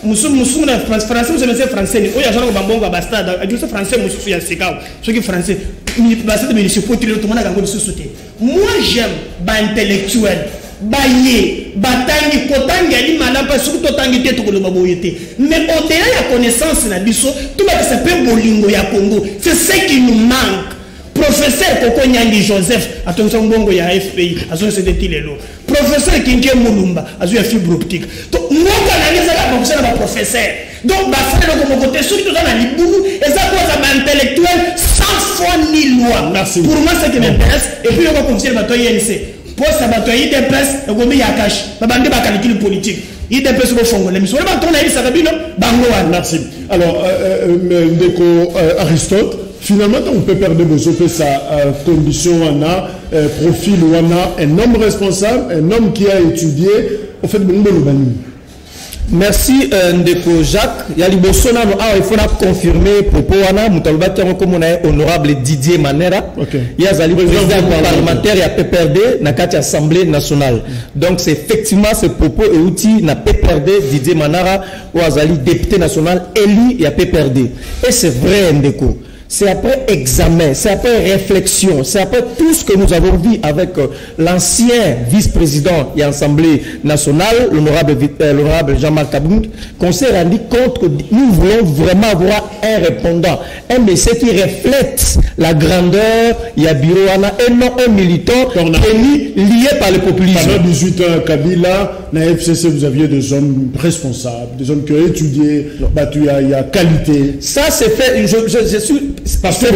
Musumu na français, vous savez français, o ya jana ko bambongo bastard, a juste français musufu ya sekao. Ce qui français, ni bastard mais se faut tirer tout le monde a gagné sous-sauter. Moi j'aime ba intellectuel, ba yé, batangi kotangi ali malapa surtout tangi te to ko boyete. Mais au-delà la connaissance na biso, tout ba ça peut bolingo ya Congo. C'est ce qui nous manque. Professeur Koko Nyangi Joseph, attention bongo ya FPI, azo se detilelo. Professeur Kinke Mulumba, azo ya fibre optique. Donc moi quand on a professeur. Donc ba frère comme côté surtout dans la libou, et ça cause un intellectuel sans foi ni loi. Merci. Pour moi c'est qui m'intéresse et puis on va continuer bato INC. Pour ça bato IDPS, on gomi ya cash. Ba bande ba calcul politique. IDPS ko fongo. Mais sur le bato na ça rabino bango. Merci. Alors Ndeko Aristote. Finalement, on peut perdre sa condition, on a profil, on a un homme responsable, un homme qui a étudié. Au fait, merci Ndeko Jacques. Il y a il faut confirmer propos comme on a honorable Didier Manera. Il y a le président parlementaire, il y a PPRD, na kati Assemblée nationale. Donc c'est effectivement ce propos et outils na PPRD Didier Manera ou Azali député national élu il y a PPRD. Et c'est vrai Ndeko. C'est après examen, c'est après réflexion, c'est après tout ce que nous avons vu avec l'ancien vice-président et Assemblée nationale, l'honorable Jean-Marc Kabound, qu'on s'est rendu compte que nous voulons vraiment avoir un répondant, un message qui reflète la grandeur, il y a Biroana, et non un militant lié par le populisme. Pendant 18 ans à Kabila, dans la FCC, vous aviez des hommes responsables, des hommes qui ont étudié, il y a qualité. Ça, c'est fait, je suis... Parce que en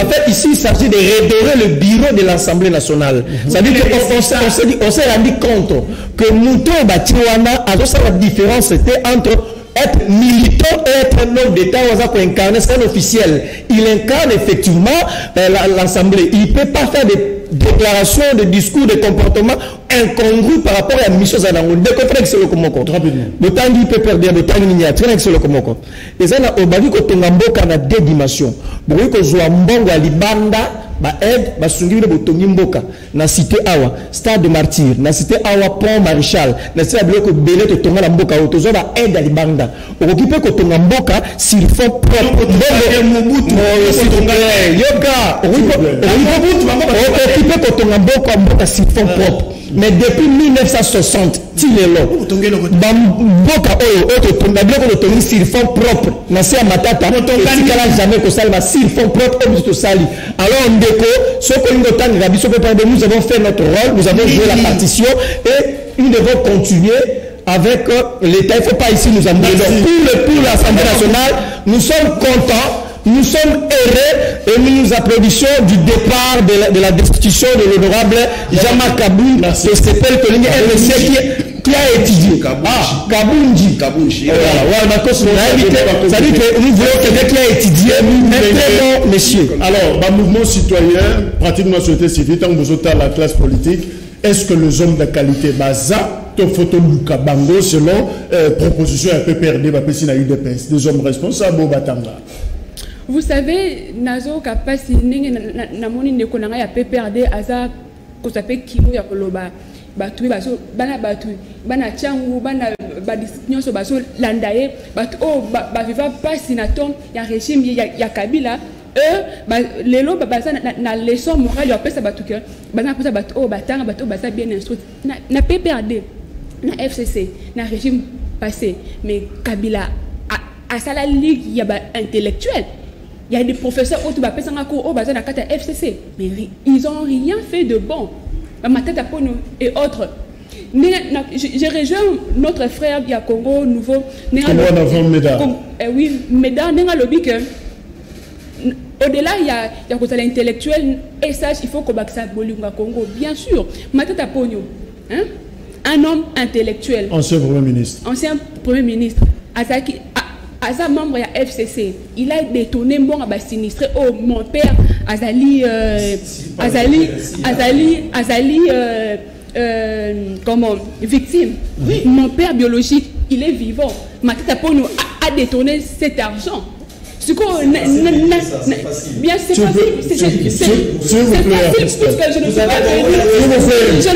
fait, ici, il s'agit de redorer le bureau de l'Assemblée nationale. C'est-à-dire qu'on s'est rendu compte que Mouton Batiwana a la différence entre être militant et être un homme d'État ou incarner, c'est un officiel. Il incarne effectivement l'Assemblée. Il ne peut pas faire des déclarations, des discours, des comportements incongrus par rapport à la mission Zanango. Décontré que c'est le comoko. Le temps il peut perdre, le temps il n'y a rien que c'est le comoko. Et ça, on a dit que Tongambo a deux dimensions. Vous voyez que Zouambongo a libanda, ba aide, ba sungi le botongi mboka. Na cité Awa, stade de martyr, na cité Awa, pont Maréchal, na cité Abilo que Belé te tonga la mboka, otozo ba aide à libanda. On occupe que Tongamboka, s'il faut propre. Yoga, on occupe que Tongamboka, s'il faut propre. Mais depuis 1960, il est là. Bamboka oyo s'ils font propre. Nasi à matata. Jamais que ça va s'ils font propre au sali. Alors on déco, ce que nous avons fait notre rôle, nous avons joué la partition et nous devons continuer avec l'État. Il ne faut pas ici nous amener. Pour l'Assemblée nationale, nous sommes contents. Nous sommes heureux et nous nous applaudissons du départ de la destitution de l'honorable Jean-Marc Kabound de CPL Kolingi RDC qui a étudié. Kaboundji. C'est-à-dire que nous voulons quelqu'un qui a étudié, un très bon monsieur. Alors, mouvement citoyen, pratiquement société civile, tant que vous êtes à la classe politique, est-ce que les hommes de qualité, ça, to photo Luka Bango selon proposition à PPRD bapesi na UDPS des hommes responsables au Batanga. Vous savez, Nazo Kapasi na moni ndeko na ya PPRD aza ko s'appelle Kivu ya koloba batu baso bana batu bana changu bana badisnyoso baso landaye batu ba viva pasi na ton ya régime ya Kabila lelo baza na leçon morale ya pesa batu que bana pesa batu batanga batu baza bien instruit na PPRD na FCC na régime passé mais Kabila a ça la ligue ya ba intellectuel. Il y a des professeurs qui ont basé dans la FCC, mais ils n'ont rien fait de bon. Ma tête à Pono et autres. J'ai rejoint notre frère du Congo nouveau. Oui, Médard, au-delà, il y a l'intellectuel et sage, il faut qu'on baxe ça au Congo. Bien sûr, ma tête à Pono, un homme intellectuel. Ancien Premier ministre. Ancien Premier ministre. Azaki. Aza membre de la FCC, il a détourné bon à sinistré. Oh mon père Azali comment victime. Oui. Mon père biologique, il est vivant. Ma tête pour nous a détourné cet argent. Ce qu'on bien c'est facile. S'il vous plaît, je ne suis pas venu. Je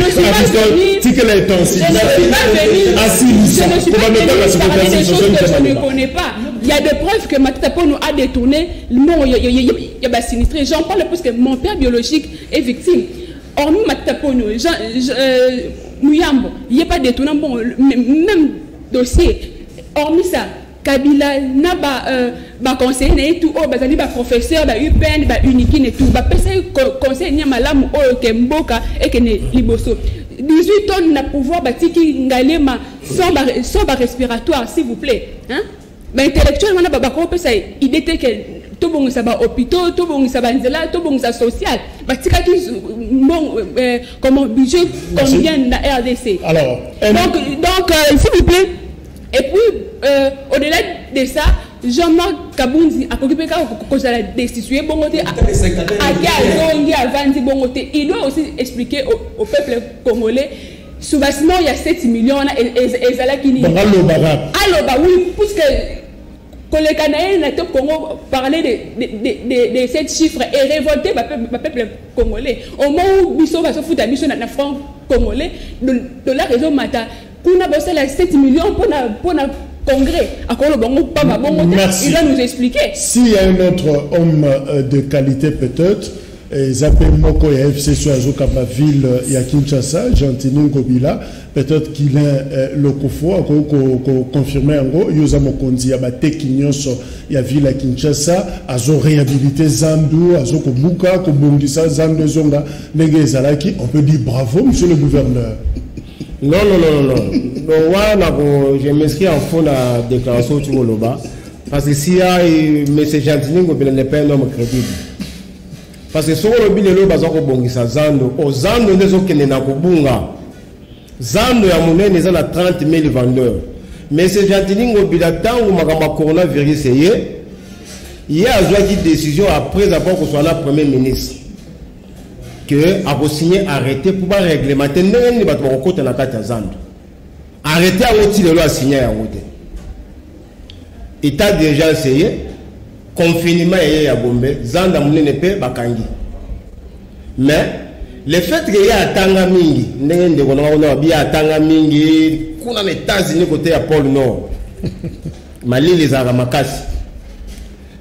ne suis pas parler des choses que je ne connais pas. Il y a des preuves que Matata nous a détourné. Non, il y a sinistré. J'en parle parce que mon père biologique est victime. Hormis Matata nous, Mouyambo, il n'y a pas détourné. Bon, même dossier. Hormis ça. Kabila n'a pas conseiller et tout bazali ba professeur ba UPN ba Unikin et tout ba pesa conseil ni malamu o Kemboka et que liboso 18 tonnes na pouvoir batiki ngalema sans respiratoire s'il vous plaît hein ba intellectuel wana ba ko pesa idée que to bongo sa ba hôpital to bongo sa ba nzela to bongo sa social batika ki bon comme budget combien na RDC alors donc s'il vous plaît. Et puis, au-delà de ça, Jean-Marc Kaboundi a occupé la destituer Bongoté il doit aussi expliquer au peuple congolais sous bâtiment il y a 7 millions et Zala qui n'y alors oui, puisque quand les Canadiens de Congo parlaient de ces chiffres et révoltés le peuple congolais. Au moment où Bissot va se foutre à Bissot dans le franc congolais, de la raison Mata. On a bossé les 7 millions pour le congrès. Il va nous expliquer. S'il y a un autre homme de qualité peut-être, Zapé Moko et FC Soazo Kabaville et à Kinshasa, Gentini Kobila, peut-être qu'il est le Kofo, confirmé en gros, Yosa Mokondi, Abate Kinyoso, il y a ville à Kinshasa, Azo réhabilité Zandu, Azo Kobuka, Kobungisa, Zandu Zonga, Negezalaki, on peut dire bravo, monsieur le gouverneur. Non. Je m'inscris en fond à la déclaration sur le bas. Parce que si M. Gentini n'est pas un homme crédible. Parce que si on a dit que Zando, Zando n'est pas Zando est 30 000 vendeurs. Mais M. Gentini a coronavirus, il y a une décision après avoir qu'on soit là Premier ministre. Que a signé arrêté pour pas réglementer les bâtiments côté la carte Zando. Arrêté à outil de loi signé à outil. État déjà essayé confinement et à Bombe Zanda ne peut pas kangi. Mais le fait qu'il y a tanga mingi, n'engende de on a bien tanga mingi, qu'on a les États-Unis côté à pôle Nord. Mali les Aramakasi.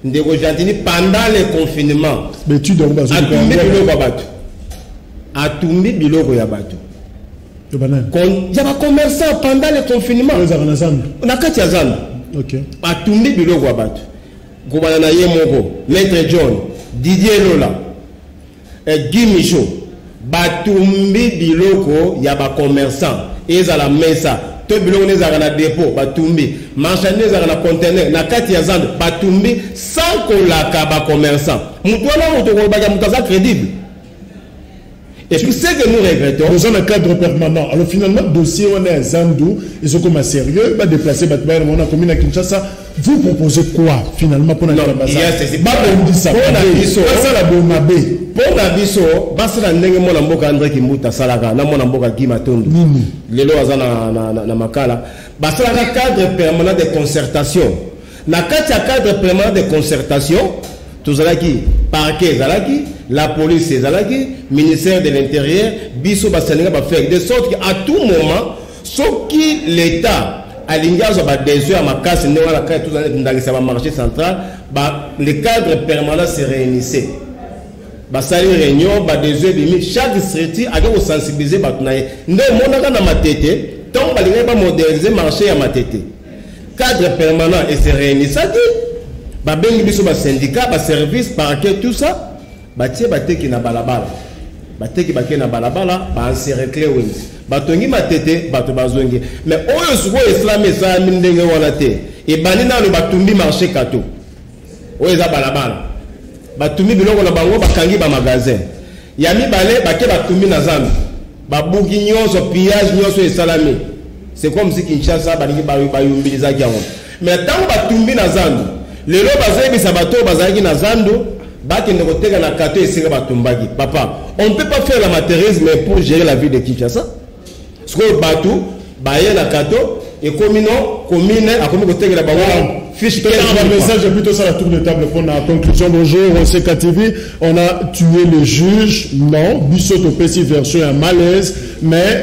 Ndeko Gentini pendant le confinement. Mais tu dois a tombé biloko ya bato. Il y a un commerçant pendant le confinement. On a quatre Zando. Ok. A tombé biloko ya bato. Gouvernement Yemoko, Maître John, Didier Lola, Guy Michaud, batumbi biloko ya ba commerçant. Ils à la mesa. Tout biloko les a na dépôt, batumbi. Marchandise à la conteneur, na kati ya Zando, batumbi sans qu'on la ba commerçant. Mutuana mutu ko ba crédible. Et puis ce que nous regrettons, nous avons un cadre permanent. Alors finalement, dossier on est à Zandou, ils sont comme sérieux, va déplacer Batman, on a commis à Kinshasa. Vous proposez quoi finalement pour notre ambassade? Pour la biso, basa na ndenge mona mboka André Kimbuta salaka na mona mboka Gimatondu. Lelo azana na makala. Basa la cadre permanent de concertation. Na cadre permanent de concertation, tous alaki parquet zalaki, la police zalaki, ministère de l'Intérieur, biso basanenga ba faire de sorte qu'à tout moment, sauf qui l'État à l'ingage des yeux à ma casse, nous la carte tout dans le marché central, le cadre permanent se réunissait. Basali réunion, des yeux limite chaque district a dû sensibiliser batnaye. Nous monaka na matete, tant balinga ba moderniser marché à matete. Cadre permanent et se réunissait. Ba bengi biso ba syndicat, ba service, parquet tout ça, ba tie ba teki na balabala. Ba teki ba ke na balabala, ba encercler wings. Batongi matete bato bazongi mais oyo suko islamé ça mindenge wana te e banina lo batumbi marché kato oyo za balabala batumbi biloko na bango bakangi ba magasin ya mibale bake batumbi na zambi babuki nyonso pillage nyonso esalami c'est comme si Kinshasa balingi bayumbiliza kyango mais tango batumbi na zambi lelo bazebisa bato bazaki na zando bakende koteka na kato esinga batumbaki papa on ne peut pas faire l'amateurisme pour gérer la vie de Kinshasa. Ce que Batou, Baye la Kato, et commune, à commune côté de la Bawa, fiche un message plutôt sur la tour de table pour la conclusion. Bonjour, on CKTV, on a tué le juge. Non, Bissot Pessi version un malaise, mais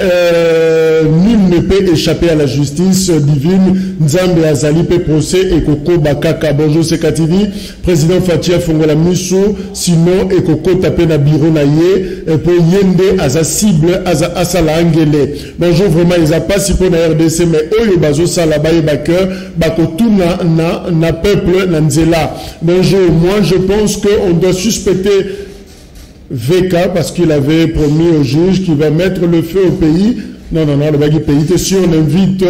nul ne peut échapper à la justice divine. Nzambe Azali peut procès et Koko Bakaka. Bonjour CKTV, président Fatia Fongola Moussou, sinon et Koko tapé na biro na ye pour yende aza cible aza asala angele. Bonjour, vraiment ils a pas si pour la RDC mais oyo bazo sala baye baker bakotuna na peuple na nzela. Bonjour, moi je pense qu'on doit suspecter VK parce qu'il avait promis au juge qu'il va mettre le feu au pays. Non, le bagui pays. Si on invite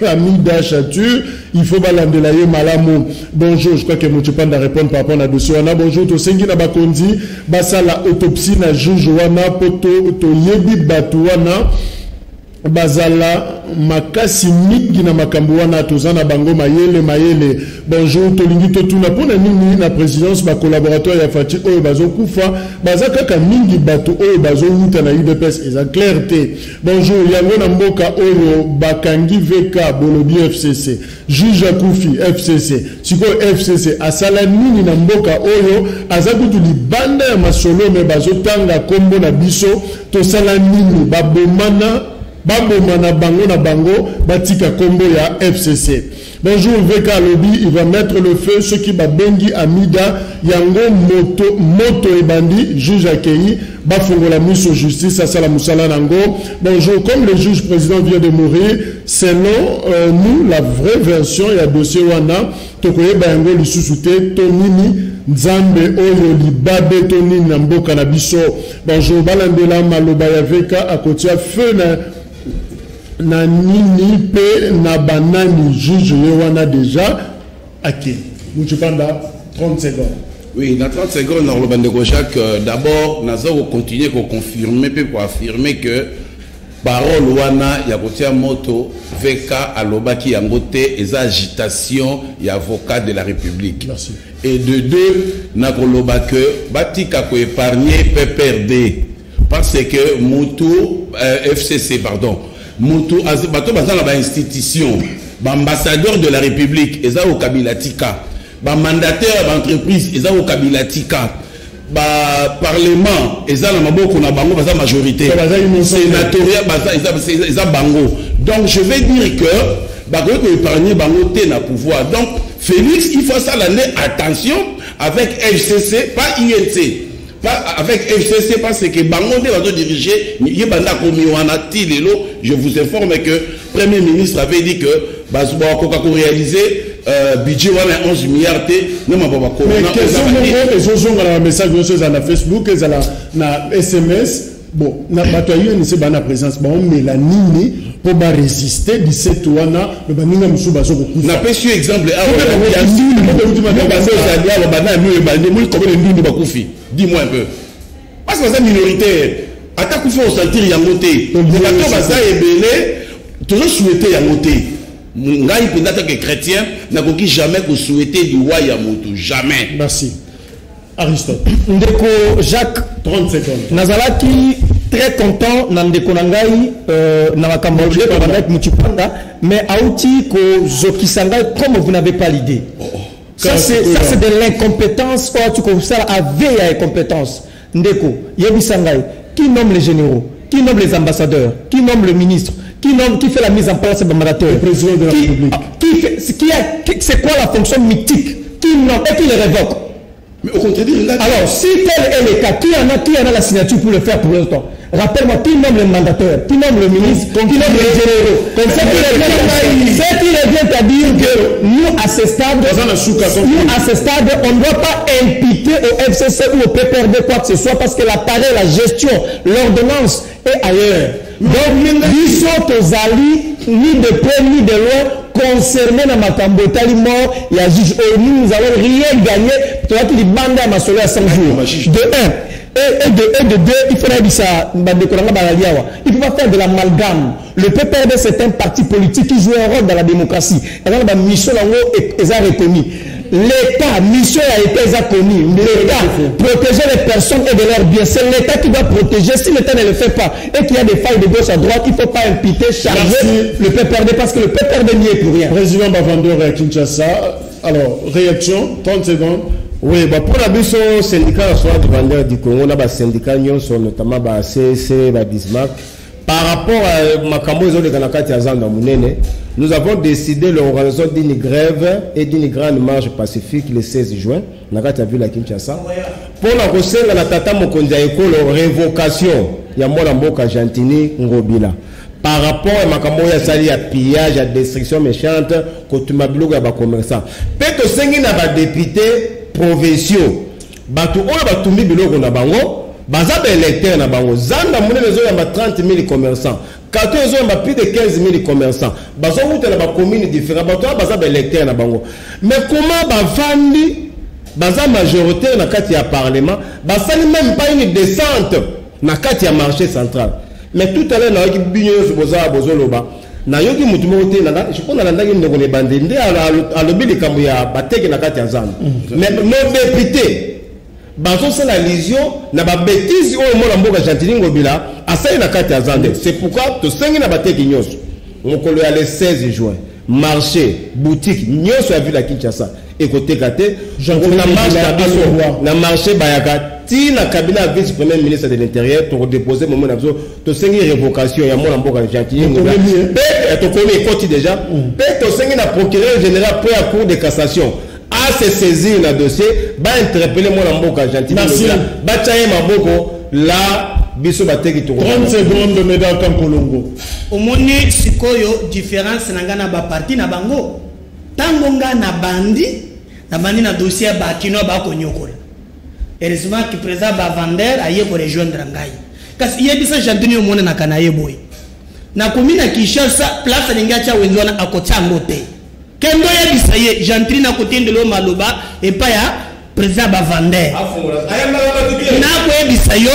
Amida Chatur, il faut balander la malamu. Bonjour, je crois que Moutchepanda répond par rapport à dossier. Bonjour, to sengi na bakondi, basa la autopsie na juge wana poto to yebi batuana. Bazala makasi mingi na makambo wana tozana bango mayele. Bonjour tolingi totuna pona nini na présidence ba collaborateur ya Fati oyo bazokufa bazaka ka mingi bato oyo bazowuta na UDPS eza clarté. Bonjour yango na mboka oyo bakangi VK bolobi FCC juge akufi FCC siko FCC asala nini na mboka oyo azakutu libanda ya masolo me bazotanga kombo na biso tosala nini babomana na bango batika kombo ya FCC. Bonjour VK Lobby, il va mettre le feu ceux qui babengi Amida yango moto ebandi juge accueilli bafongola miso justice à sala musala nango. Bonjour, comme le juge président vient de mourir, selon nous la vraie version ya dossier wana tokoyeba yango lisusu te tonini Nzambe oyo libabe tonini na mboka na biso. Bonjour balandela maloba ya VK à côté feu na nini pe na banani juge wana déjà aki Moutchepanda 30 secondes. Oui, dans 30 secondes dans le Bandeko Jacques d'abord nous allons continuer pour confirmer puis pour affirmer que parole wana ya kotia moto VK alobaki yangote et agitation ya avocat de la République. Merci. Et de deux na koloba que batika ko épargner PPRD parce que Moutou FCC pardon Moutou bato bazana ba institution ba ambassadeur de la République eza au Kabilatika ba mandataire d'entreprise eza au Kabilatika ba parlement eza na maboko na bango baza majorité sénatorial baza eza bango. Donc je vais dire que ba ko épargner bango té na pouvoir. Donc Félix il faut ça l'année attention avec FCC pas INC. Avec FCC parce que Bangonde va diriger je vous informe que le Premier ministre avait dit que Bazouba Coca réaliser budget 11 milliards mais qu'est-ce que message na Facebook na SMS bon na bataille ni c'est bana présence bon mais la nini pour résister 17 wana le baninga musu bazo ko na pesu exemple dis-moi un peu parce que c'est minoritaire Attends qu'il faut sentir Yangoté. Le bateau Basa est belé, toujours souhaité Yangoté. Ngai peut-être que chrétien n'a jamais souhaité du roi Yamoto. Jamais. Merci. Aristote. Ndeko Jacques, 30 secondes. Nazalaki très content Nandeko Nangai Navakambolé mais Aouti ko Zokisangai comme vous n'avez pas l'idée. Ça c'est de l'incompétence ou tu comme ça avait à incompétence. Ndeko Yebisangai qui nomme les généraux, qui nomme les ambassadeurs, qui nomme le ministre, qui fait la mise en place des mandateurs, le président de la République. C'est quoi la fonction mythique qui nomme et qui le révoque? Mais au contraire, alors, si tel est le cas, qui en a la signature pour le faire pour l'instant? Rappelle-moi, qui nomme le mandataire, qui nomme le ministre, qui nomme les généraux? Comme ça, ce qui revient à dire que nous, à ce stade, on ne doit pas imputer au FCC ou au PPRD quoi que ce soit parce que l'appareil, la gestion, l'ordonnance est ailleurs. Donc, nous sommes aux alliés, ni de près ni de loin, concernés dans ma cambotali mort, il y a juge, nous n'avons rien gagné, tu vois qu'il est bandé à ma soleil à 5 jours. De 1. Et de 2, il faudrait dire ça, il faut pas faire de l'amalgame. Le PPRD, c'est un parti politique qui joue un rôle dans la démocratie. Et là, la mission est reconnue. L'État, mission a été connue. L'État, protéger les personnes et de leurs biens. C'est l'État qui doit protéger. Si l'État ne le fait pas et qu'il y a des failles de gauche à droite, il ne faut pas imputer, charger le PPRD parce que le PPRD n'y est pour rien. Président Bavandor à Kinshasa. Alors, réaction, 30 secondes. Oui, bah pour la mission syndicat soit de vendeurs du Congo, on a des syndicats notamment bah CC, bah Bismarck. Par rapport à Makambo de Kanakati Azanda Mounene, nous avons décidé l'organisation d'une grève et d'une grande marche pacifique le 16 juin. Nakati a vu la Kinshasa. Pour la recette, la Tata Mokondia école révocation. Il y a Mola Mboka Jantini Ngobila. Par rapport à Makambo ya sali ya pillage, à destruction méchante, Kotumabilo ya ba commerçant. Peut-être sengi na ba député provinciaux. Batu ola batumbi biloko na bango. Baza électeur na bango. Zanda monene zo ya ba 30 000 commerçants. Kato zo ya plus de 15 000 commerçants. Bazo route na ba commune différentes. Batu baza électeur na bango. Mais comment ba vandi baza majoritaire na kati ya parlement, basali même pas une descente na kati ya marché central. Mais tout à l'heure na ki binyo so boza bozoloba. Na yoki mutu mote na je pense na ndaki ndeko ne bandende à lobi de kambu ya bateke na kati ya zanda. Mais nos députés bazo c'est la lésion na ba bêtise o mo na mboka Jantini Ngobila asali na kati ya zanda. C'est pourquoi to sengi na bateke nyoso. Mokolo ya le 16 juin, marché, boutique nyoso a vu la Kinshasa. Écoutez Kate, na marché Bayaka ti na cabinet vice-premier ministre de l'Intérieur pour déposer moment na to sengi révocation ya mo na mboka Jantini Ngobila. To connaît côté déjà. Peut to sengi na procureur général pour la cour de cassation. À se saisir le dossier, va interpeller moi la mboka Jantini Ngobila. Ba chaye maboko la biso bateki to 30 secondes de médaille comme Kolongo. Au moni sikoyo différence nangana ba parti na bango. Tango nga na bandi na dossier ba kino ba konyokola. Heureusement que président Bavander aye ko rejoindre ngai. Kasi yebisa Jantini omona na kanaye boy. Na komina Kinshasa place ningacha wenzwana akochango te. Kendo yebisa ye Jantini na kotende lo maloba et pas ya président Bavander. Na ko yebisa yo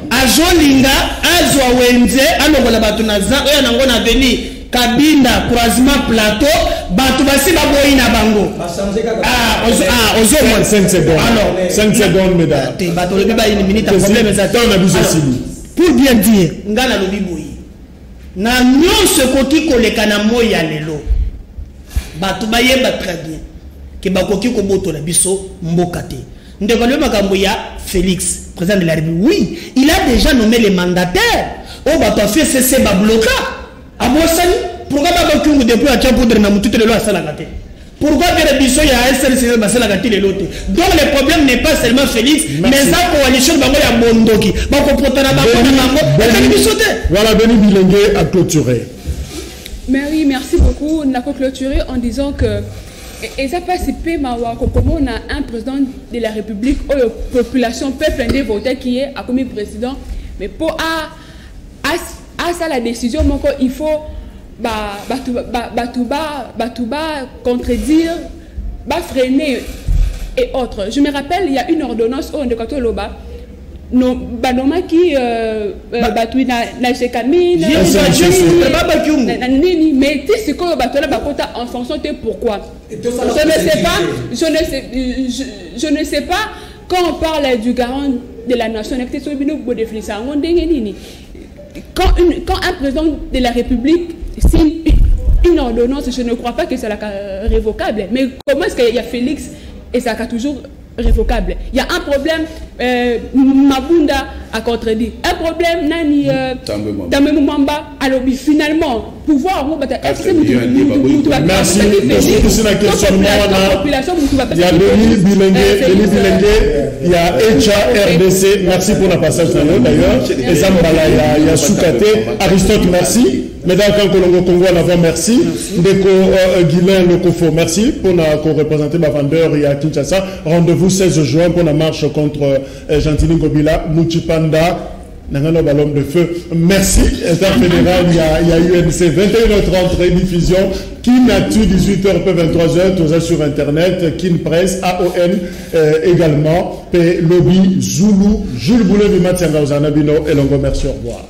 ajolinga azwa wenze anokola batu na za oya nango na veni Kabinda croisement plateau batu basi baboyi na bango. Ozo 5 secondes. Alors 5 secondes mesdames. Te batu le biba une minute problème ça. Pour bien dire ngana lo biboyi. Na nyonso koki koleka na moya lelo. Batu bayeba très bien que bakoki ko botola biso mboka te. Ndeko le makambo ya Félix, président de la République. Oui, il a déjà nommé les mandataires. Oh batu a fait cesser ba bloquer. Pourquoi pas que vous depuis à Tchapoudre na mutu le lo asala gate? Pourquoi que les biso ya SRC basala gate le lote? Donc le problème n'est pas seulement Félix, mais ça coalition bango ya Mondoki. Bako potana bango na bango, biso te. Voilà, Denis Bilengue a clôturé. Mais oui, merci beaucoup. On a clôturé en disant que et ça participe comme on a un président de la République où la population peut plaindre voter qui est à comme président, mais pour ça la décision il faut contredire, freiner et autres. Je me rappelle il y a une ordonnance au Ndekatoloba non banoma qui batui na chekamine mais tu sais que batola bakota en fonction de pourquoi je ne sais pas quand on parle du garant de la nation quand un président de la République signe une ordonnance, je ne crois pas que c'est révocable, mais comment est-ce qu'il y a Félix et ça a toujours révocable? Il y a un problème, Mabunda a contredit. Un problème, Nani Tambe Mamba, alors finalement, pouvoir. Merci. C'est la question. Il y a Denis Bilengue, il y a Echa RDC. Merci pour le passage d'ailleurs. Et Zambala, il y a Soukate. Aristote, merci. Mesdames, Congo, on avant, merci. Ndeko Guilain Lokofo, merci pour représenter ma vendeur et à Kinshasa. Rendez-vous 16 juin pour la marche contre Gentili Ngobila, Mouchipanda, Nangano Ballon de Feu. Merci. État fédéral, il y a UNC 21h30 rediffusion. Kin Actu 18h, P 23h, tout ça sur Internet. Kin Presse, AON également. P Lobby, Zulu, Jules Boulet, Matianga, Ozanabino et Longo. Merci, au revoir.